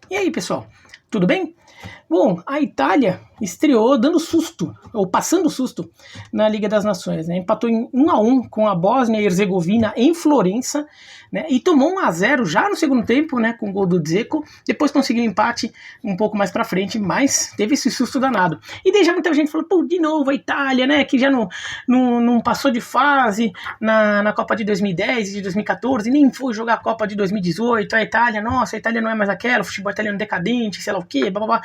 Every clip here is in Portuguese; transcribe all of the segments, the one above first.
E aí, pessoal, tudo bem? Bom, a Itália estreou dando susto, ou passando susto, na Liga das Nações, né? Empatou em 1-1 com a Bósnia e Herzegovina em Florença, né? E tomou 1-0 já no segundo tempo, né? Com o gol do Dzeko. Depois conseguiu empate um pouco mais pra frente, mas teve esse susto danado. E daí já muita gente falou, pô, de novo a Itália, né? Que já não passou de fase na Copa de 2010 e de 2014, nem foi jogar a Copa de 2018. A Itália, nossa, a Itália não é mais aquela, o futebol italiano decadente, sei lá o quê, blá blá blá.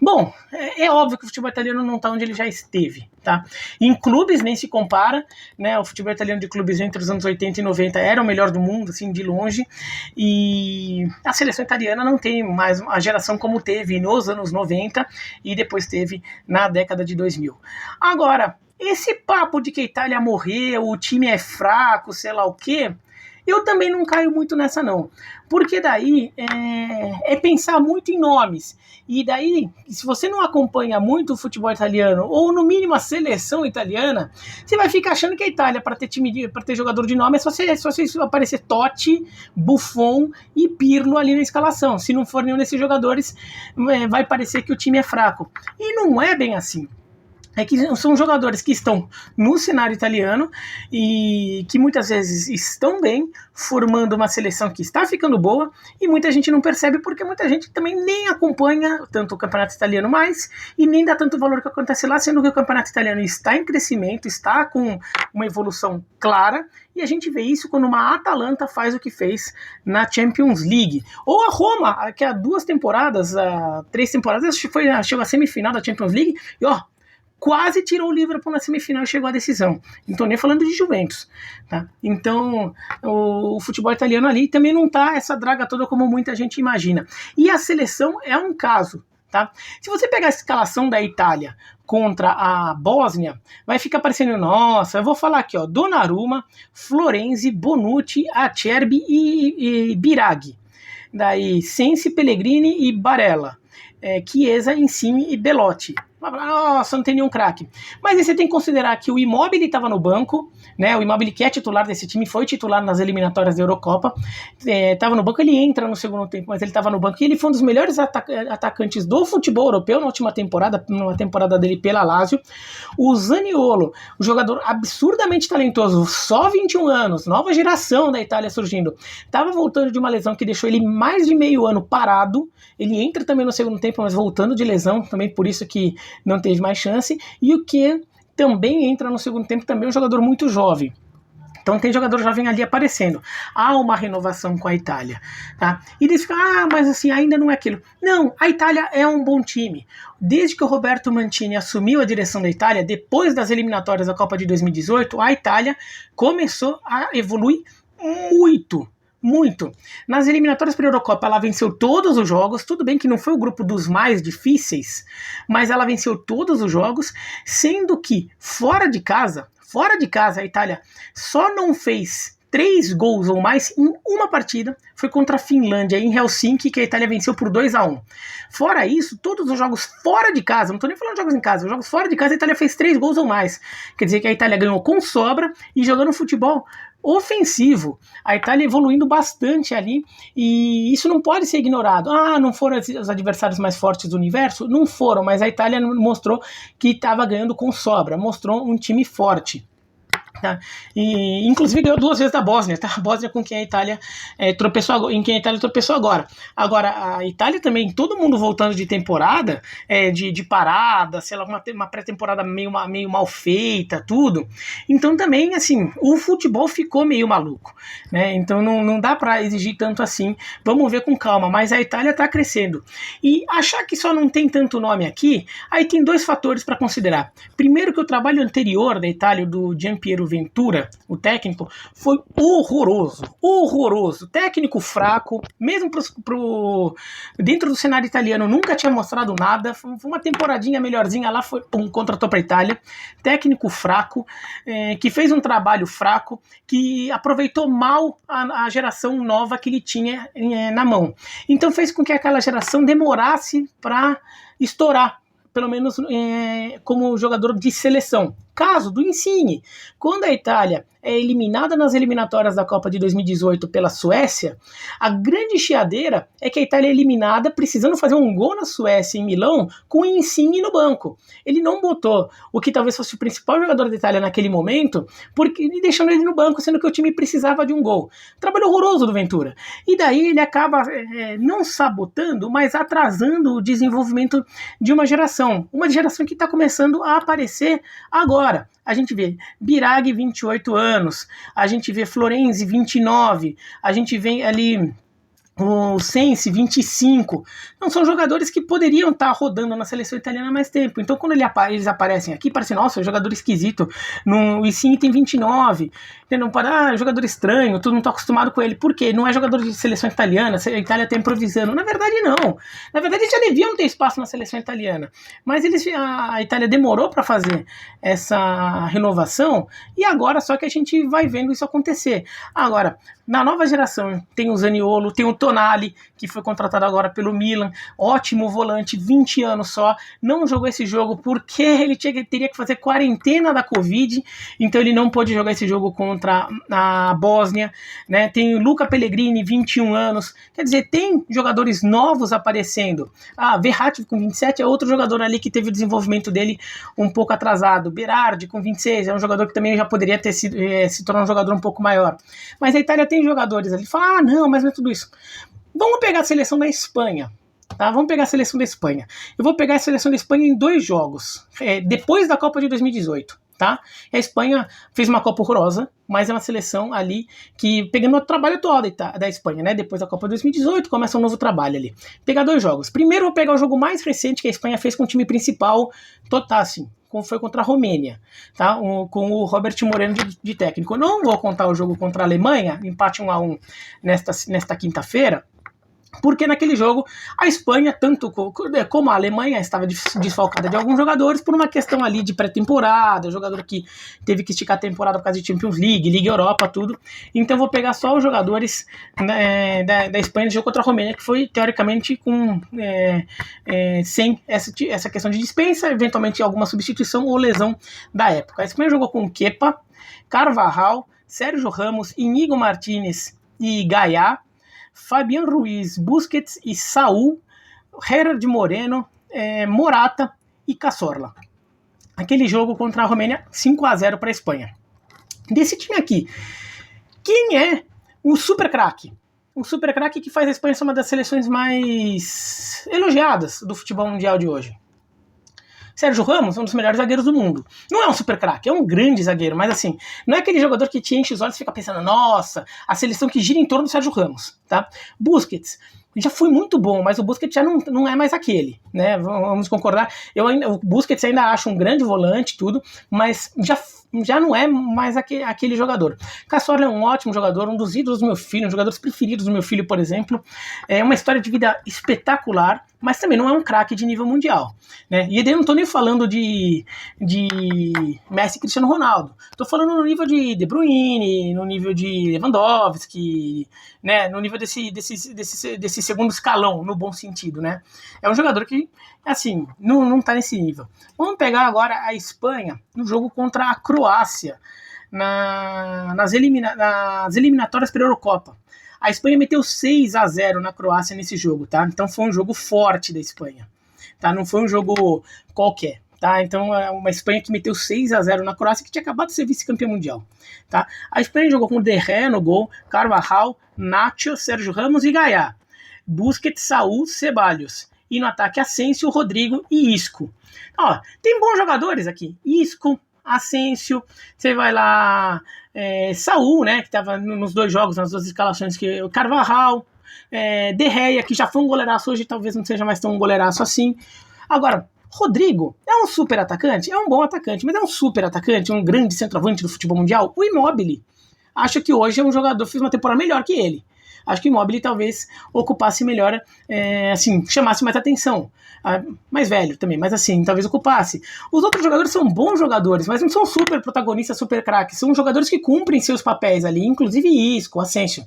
Bom, é óbvio que o futebol italiano não está onde ele já esteve, tá? Em clubes nem se compara, né? O futebol italiano de clubes entre os anos 80 e 90 era o melhor do mundo, assim, de longe, e a seleção italiana não tem mais a geração como teve nos anos 90 e depois teve na década de 2000. Agora, esse papo de que a Itália morreu, o time é fraco, sei lá o quê, eu também não caio muito nessa não, porque daí é pensar muito em nomes, e daí, se você não acompanha muito o futebol italiano, ou no mínimo a seleção italiana, você vai ficar achando que a Itália, para ter jogador de nome, é só se aparecer Totti, Buffon e Pirlo ali na escalação. Se não for nenhum desses jogadores, vai parecer que o time é fraco, e não é bem assim. É que são jogadores que estão no cenário italiano e que muitas vezes estão bem, formando uma seleção que está ficando boa, e muita gente não percebe porque muita gente também nem acompanha tanto o campeonato italiano mais e nem dá tanto valor que acontece lá, sendo que o campeonato italiano está em crescimento, está com uma evolução clara, e a gente vê isso quando uma Atalanta faz o que fez na Champions League. Ou a Roma, que há 3 temporadas, chegou à semifinal da Champions League e quase tirou o Liverpool na semifinal e chegou à decisão. Não estou nem falando de Juventus, tá? Então, o futebol italiano ali também não está essa draga toda como muita gente imagina. E a seleção é um caso, tá? Se você pegar a escalação da Itália contra a Bósnia, vai ficar parecendo, nossa, eu vou falar aqui, Donnarumma, Florenzi, Bonucci, Acerbi e Biraghi. Daí, Sensi, Pellegrini e Barella. Chiesa, Insigne e Belotti. Nossa, não tem nenhum craque. Mas aí você tem que considerar que o Immobile estava no banco, né? O Immobile, que é titular desse time, foi titular nas eliminatórias da Eurocopa, estava no banco. Ele entra no segundo tempo, mas ele estava no banco, e ele foi um dos melhores atacantes do futebol europeu na última temporada, numa temporada dele pela Lazio. O Zaniolo, um jogador absurdamente talentoso, só 21 anos, nova geração da Itália surgindo, estava voltando de uma lesão que deixou ele mais de meio ano parado. Ele entra também no segundo tempo, mas voltando de lesão, também por isso que não teve mais chance. E o que também entra no segundo tempo, também é um jogador muito jovem. Então tem jogador jovem ali aparecendo. Há uma renovação com a Itália, tá? E eles ficam, mas assim, ainda não é aquilo. Não, a Itália é um bom time. Desde que o Roberto Mancini assumiu a direção da Itália, depois das eliminatórias da Copa de 2018, a Itália começou a evoluir muito. Nas eliminatórias para a Eurocopa, ela venceu todos os jogos. Tudo bem que não foi o grupo dos mais difíceis, mas ela venceu todos os jogos, sendo que fora de casa, a Itália só não fez 3 gols ou mais em uma partida. Foi contra a Finlândia em Helsinki, que a Itália venceu por 2-1. Fora isso, todos os jogos fora de casa, não estou nem falando de jogos em casa, os jogos fora de casa, a Itália fez 3 gols ou mais. Quer dizer que a Itália ganhou com sobra e jogando futebol ofensivo. A Itália evoluindo bastante ali, e isso não pode ser ignorado. Não foram os adversários mais fortes do universo? Não foram, mas a Itália mostrou que estava ganhando com sobra, mostrou um time forte. Tá? E inclusive ganhou 2 vezes da Bósnia, tá? A Bósnia com quem a Itália tropeçou agora. Agora, a Itália também, todo mundo voltando de temporada, de parada, sei lá, uma pré-temporada meio mal feita, tudo. Então também, assim, o futebol ficou meio maluco, né? Então não dá pra exigir tanto assim. Vamos ver com calma, mas a Itália tá crescendo. E achar que só não tem tanto nome aqui, aí tem 2 fatores para considerar. Primeiro, que o trabalho anterior da Itália, do Gianpiero Ventura, o técnico, foi horroroso, técnico fraco, mesmo dentro do cenário italiano nunca tinha mostrado nada, foi uma temporadinha melhorzinha lá, foi contratou para a Itália, técnico fraco, que fez um trabalho fraco, que aproveitou mal a geração nova que ele tinha na mão, então fez com que aquela geração demorasse para estourar, pelo menos como jogador de seleção. caso do Insigne. Quando a Itália é eliminada nas eliminatórias da Copa de 2018 pela Suécia, a grande chiadeira é que a Itália é eliminada precisando fazer um gol na Suécia, em Milão, com o Insigne no banco. Ele não botou o que talvez fosse o principal jogador da Itália naquele momento, porque deixando ele no banco, sendo que o time precisava de um gol. Trabalho horroroso do Ventura. E daí ele acaba não sabotando, mas atrasando o desenvolvimento de uma geração que está começando a aparecer agora. A gente vê Biraghi, 28 anos, a gente vê Florenzi, 29, a gente vê ali o Sensi, 25, não são jogadores que poderiam estar rodando na seleção italiana há mais tempo. Então quando eles aparecem aqui, parece, nossa, jogador esquisito, o Insigne tem 29, não para, jogador estranho, tu não tá acostumado com ele. Por quê? Não é jogador de seleção italiana, a Itália tá improvisando. Na verdade não, na verdade eles já deviam ter espaço na seleção italiana, mas a Itália demorou para fazer essa renovação, e agora só que a gente vai vendo isso acontecer. Agora, na nova geração tem o Zaniolo, tem o Tonali, que foi contratado agora pelo Milan, ótimo volante, 20 anos só, não jogou esse jogo porque ele teria que fazer quarentena da Covid, então ele não pôde jogar esse jogo contra a Bósnia, né? Tem o Luca Pellegrini, 21 anos, quer dizer, tem jogadores novos aparecendo. Verratti com 27 é outro jogador ali que teve o desenvolvimento dele um pouco atrasado. Berardi com 26 é um jogador que também já poderia ter se tornar um jogador um pouco maior, mas a Itália tem jogadores ali, fala, não, mas não é tudo isso. Vamos pegar a seleção da Espanha, tá? Vamos pegar a seleção da Espanha. Eu vou pegar a seleção da Espanha em 2 jogos, depois da Copa de 2018, tá? A Espanha fez uma Copa horrorosa, mas é uma seleção ali que, pegando o trabalho todo da Espanha, né? Depois da Copa de 2018, começa um novo trabalho ali. Pegar 2 jogos. Primeiro eu vou pegar o jogo mais recente que a Espanha fez com o time principal, assim, foi contra a Romênia, tá? Com o Robert Moreno de técnico. Eu não vou contar o jogo contra a Alemanha, empate 1-1 nesta quinta-feira, porque naquele jogo a Espanha, tanto como a Alemanha, estava desfalcada de alguns jogadores por uma questão ali de pré-temporada, jogador que teve que esticar a temporada por causa de Champions League, Liga Europa, tudo. Então eu vou pegar só os jogadores da Espanha de jogo contra a Romênia, que foi teoricamente sem essa questão de dispensa, eventualmente alguma substituição ou lesão da época. A Espanha jogou com Kepa, Carvajal, Sérgio Ramos, Íñigo Martínez e Gayá, Fabián Ruiz, Busquets e Saúl, Gerard Moreno, Morata e Cazorla. Aquele jogo contra a Romênia, 5-0 para a Espanha. Desse time aqui, quem é o super craque? O super craque que faz a Espanha ser uma das seleções mais elogiadas do futebol mundial de hoje. Sérgio Ramos é um dos melhores zagueiros do mundo. Não é um super craque, é um grande zagueiro, mas assim, não é aquele jogador que te enche os olhos e fica pensando, nossa, a seleção que gira em torno do Sérgio Ramos, tá? Busquets já foi muito bom, mas o Busquets já não é mais aquele, né? Vamos concordar. O Busquets ainda acho um grande volante, tudo, mas já não é mais aquele jogador. Cazorla é um ótimo jogador, um dos ídolos do meu filho, um dos jogadores preferidos do meu filho, por exemplo. É uma história de vida espetacular, mas também não é um craque de nível mundial, né? E daí eu não tô nem falando de Messi e Cristiano Ronaldo. Tô falando no nível de De Bruyne, no nível de Lewandowski, né? No nível desse segundo escalão, no bom sentido, né? É um jogador que, assim, não tá nesse nível. Vamos pegar agora a Espanha no jogo contra a Croácia, nas eliminatórias para a Eurocopa. A Espanha meteu 6-0 na Croácia nesse jogo, tá? Então foi um jogo forte da Espanha, tá? Não foi um jogo qualquer, tá? Então é uma Espanha que meteu 6-0 na Croácia, que tinha acabado de ser vice-campeã mundial, tá? A Espanha jogou com De Gea no gol, Carvajal, Nacho, Sérgio Ramos e Gayá, Busquets, Saúl, Ceballos. E no ataque, Asensio, Rodrigo e Isco. Ó, tem bons jogadores aqui. Isco, Asensio, você vai lá, Saúl, né, que estava nos 2 jogos, nas 2 escalações, que o Carvajal, De Gea, que já foi um goleiraço, hoje talvez não seja mais tão um goleiraço assim. Agora, Rodrigo é um super atacante? É um bom atacante, mas é um super atacante, um grande centroavante do futebol mundial? O Immobile. Acho que hoje é um jogador, fez uma temporada melhor que ele. Acho que o Immobile talvez ocupasse melhor, assim, chamasse mais atenção. Mais velho também, mas assim, talvez ocupasse. Os outros jogadores são bons jogadores, mas não são super protagonistas, super craques. São jogadores que cumprem seus papéis ali, inclusive Isco, Asensio.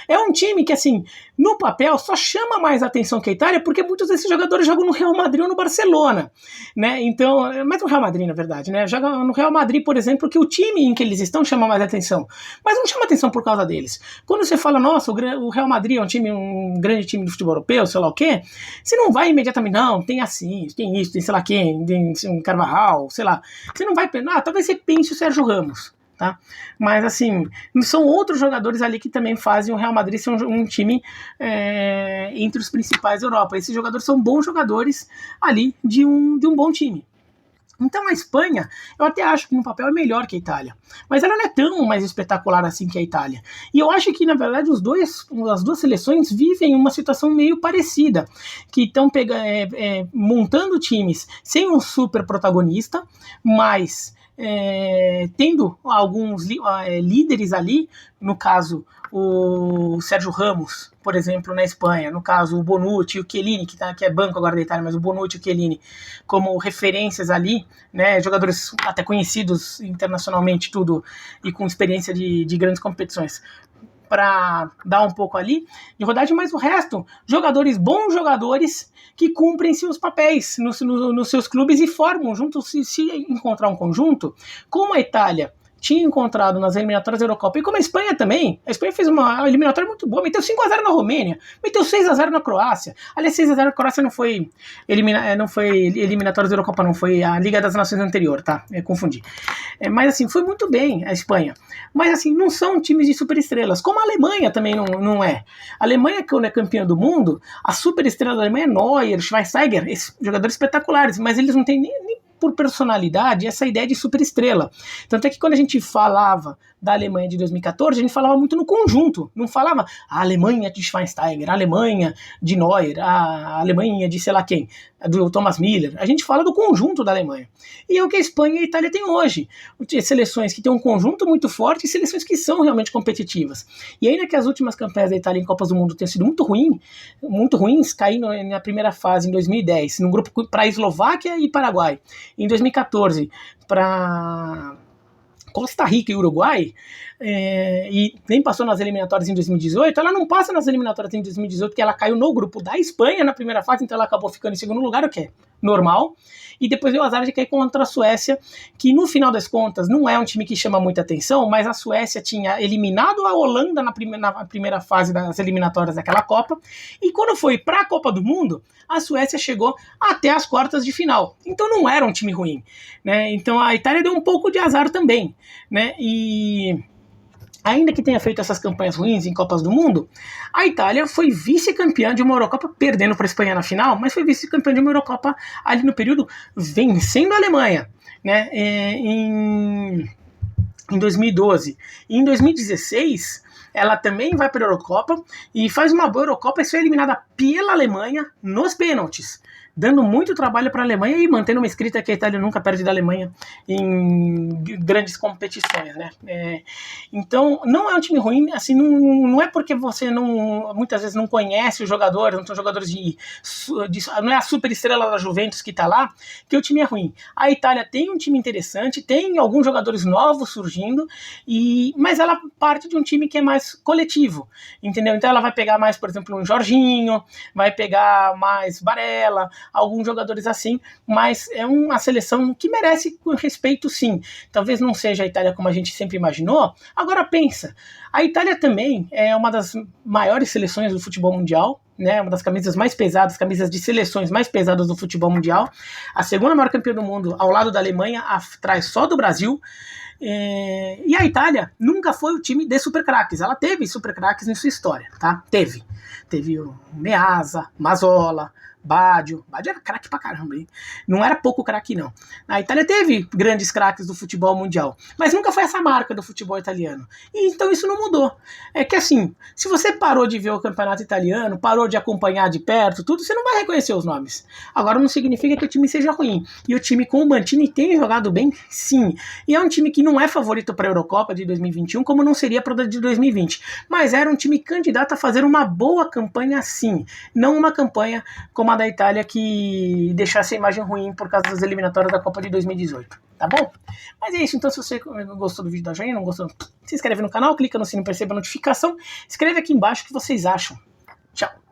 É um time que, assim, no papel só chama mais atenção que a Itália, porque muitos desses jogadores jogam no Real Madrid ou no Barcelona, né? Então, mais no Real Madrid, na verdade, né? Joga no Real Madrid, por exemplo, que o time em que eles estão chama mais atenção, mas não chama atenção por causa deles. Quando você fala, nossa, o Real Madrid é um grande time de futebol europeu, sei lá o quê, você não vai imediatamente, não, tem assim, tem isso, tem sei lá quem, tem um Carvajal, sei lá. Você não vai pensar, talvez você pense o Sérgio Ramos, tá? Mas assim, são outros jogadores ali que também fazem o Real Madrid ser um time entre os principais da Europa. Esses jogadores são bons jogadores ali de um bom time. Então a Espanha, eu até acho que no papel é melhor que a Itália, mas ela não é tão mais espetacular assim que a Itália. E eu acho que, na verdade, as duas seleções vivem uma situação meio parecida, que estão montando times sem um super protagonista, mas tendo alguns líderes ali, no caso o Sérgio Ramos, por exemplo, na Espanha, no caso o Bonucci e o Chiellini, que é banco agora da Itália, mas o Bonucci e o Chiellini como referências ali, né, jogadores até conhecidos internacionalmente, tudo, e com experiência de grandes competições, para dar um pouco ali de rodagem, mas o resto, bons jogadores que cumprem seus papéis nos seus clubes e formam juntos, se encontrar um conjunto, como a Itália tinha encontrado nas eliminatórias da Eurocopa, e como a Espanha também, a Espanha fez uma eliminatória muito boa, meteu 5-0 na Romênia, meteu 6-0 na Croácia, aliás, 6-0 na Croácia não foi eliminatórias da Eurocopa, não, foi a Liga das Nações anterior, tá, confundi, mas assim, foi muito bem a Espanha, mas assim, não são times de superestrelas, como a Alemanha também não é. A Alemanha, quando é campeã do mundo, a superestrela da Alemanha é Neuer, Schweinsteiger, esses jogadores espetaculares, mas eles não têm nem por personalidade essa ideia de superestrela. Tanto é que quando a gente falava da Alemanha de 2014, a gente falava muito no conjunto, não falava a Alemanha de Schweinsteiger, a Alemanha de Neuer, a Alemanha de sei lá quem, do Thomas Müller. A gente fala do conjunto da Alemanha. E é o que a Espanha e a Itália têm hoje. Seleções que têm um conjunto muito forte e seleções que são realmente competitivas. E ainda que as últimas campanhas da Itália em Copas do Mundo tenham sido muito ruins, caindo na primeira fase em 2010, no grupo para a Eslováquia e Paraguai. Em 2014, para Costa Rica e Uruguai, e nem passou nas eliminatórias em 2018, ela não passa nas eliminatórias em 2018 porque ela caiu no grupo da Espanha na primeira fase, então ela acabou ficando em segundo lugar, o que é normal, e depois deu azar de cair contra a Suécia, que no final das contas não é um time que chama muita atenção, mas a Suécia tinha eliminado a Holanda na primeira fase das eliminatórias daquela Copa, e quando foi para a Copa do Mundo, a Suécia chegou até as quartas de final, então não era um time ruim, né? Então a Itália deu um pouco de azar também, né? E ainda que tenha feito essas campanhas ruins em Copas do Mundo, a Itália foi vice-campeã de uma Eurocopa, perdendo para a Espanha na final, mas foi vice-campeã de uma Eurocopa ali no período, vencendo a Alemanha, né, em 2012. E em 2016, ela também vai para a Eurocopa e faz uma boa Eurocopa e foi eliminada pela Alemanha nos pênaltis, dando muito trabalho para a Alemanha e mantendo uma escrita que a Itália nunca perde da Alemanha em grandes competições, né? Então, não é um time ruim, assim, não é porque você muitas vezes não conhece os jogadores, não são jogadores não é a super estrela da Juventus que está lá, que o time é ruim. A Itália tem um time interessante, tem alguns jogadores novos surgindo, mas ela parte de um time que é mais coletivo, entendeu? Então ela vai pegar mais, por exemplo, um Jorginho, vai pegar mais Barella, alguns jogadores assim, mas é uma seleção que merece respeito, sim. Talvez não seja a Itália como a gente sempre imaginou. Agora pensa, a Itália também é uma das maiores seleções do futebol mundial, né, uma das camisas mais pesadas, camisas de seleções mais pesadas do futebol mundial, a segunda maior campeã do mundo, ao lado da Alemanha, atrás só do Brasil. E a Itália nunca foi o time de super craques. Ela teve super craques em sua história, tá? Teve o Meazza, Mazzola, Baggio era craque pra caramba, hein? Não era pouco craque, não. A Itália teve grandes craques do futebol mundial, mas nunca foi essa marca do futebol italiano. E então isso não mudou. É que assim, se você parou de ver o campeonato italiano, parou de acompanhar de perto, tudo, você não vai reconhecer os nomes. Agora não significa que o time seja ruim. E o time com o Mancini tem jogado bem, sim. E é um time que não é favorito para a Eurocopa de 2021, como não seria para a de 2020. Mas era um time candidato a fazer uma boa campanha, sim. Não uma campanha como a da Itália que deixasse a imagem ruim por causa das eliminatórias da Copa de 2018, tá bom? Mas é isso, então se você gostou do vídeo da joinha, não gostou, se inscreve no canal, clica no sininho para receber a notificação, escreve aqui embaixo o que vocês acham Tchau!